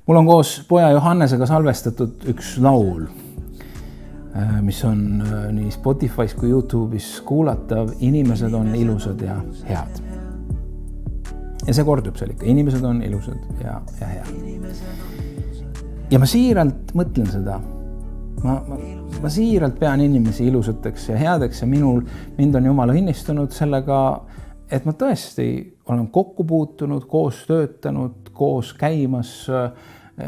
Mul on koos poja Johannesega salvestatud üks laul, mis on nii Spotify's kui YouTube'is kuulatav. Inimesed on ilusad ja head. Ja see kordub seal ikka. Inimesed on ilusad ja head. Ja ma siiralt mõtlen seda. Ma siiralt pean inimesi ilusateks ja headeks ja mind on Jumal õnnistunud sellega, et ma tõesti olen kokku puutunud, koos töötanud, koos käimas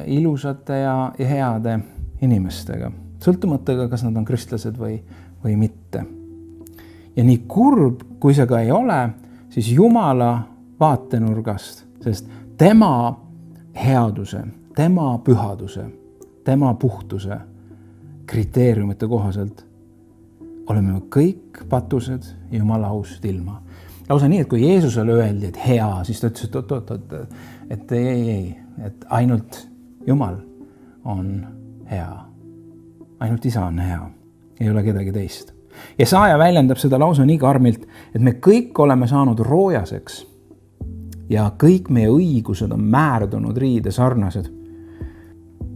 ilusate ja heade inimestega. Sõltumatega, kas nad on kristlased või mitte. Ja nii kurb, kui see ka ei ole, siis Jumala vaatenurgast, sest tema headuse, tema pühaduse, tema puhtuse kriteeriumite kohaselt oleme me kõik patused Jumala aust ilma. Lausa nii, et kui Jeesusele öeldi, et hea, siis ta ütles, et ei, et ainult Jumal on hea. Ainult Isa on hea. Ei ole kedagi teist. Jesaja väljendab seda lausa nii karmilt, et me kõik oleme saanud roojaseks ja kõik meie õigused on määrdunud riide sarnased.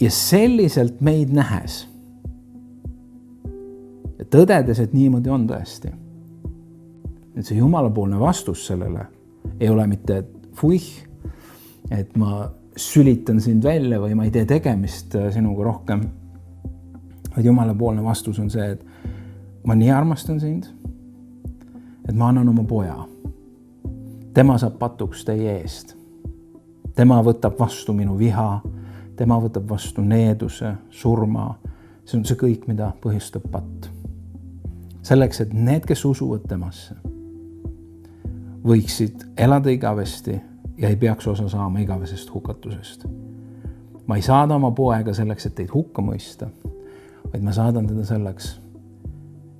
Ja selliselt meid nähes ja tõdedes, et niimoodi on tõesti. Et see Jumalapoolne vastus sellele ei ole mitte fuih, et ma sülitan sind välja või ma ei tee tegemist sinuga rohkem. Vaid Jumalapoolne vastus on see, et ma nii armastan sind, et ma annan oma poja. Tema saab patuks teie eest. Tema võtab vastu minu viha, tema võtab vastu needuse, surma. See on see kõik, mida põhjustab patt. Selleks, et need, kes usuvad temasse, võiksid elada igavesti ja ei peaks osa saama igavesest hukatusest. Ma ei saada oma poega selleks, et teid hukka mõista, vaid ma saadan teda selleks,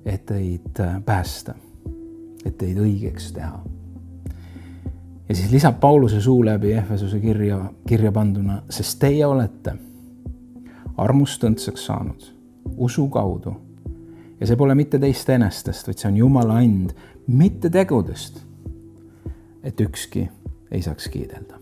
et teid päästa, et teid õigeks teha. Ja siis lisab Pauluse suu läbi Efesuse kirja panduna, sest teie olete armust õndsaks saanud, usu kaudu. Ja see pole mitte teist enestest, vaid see on Jumala and, mitte tegudest, et ükski ei saaks kiidelda.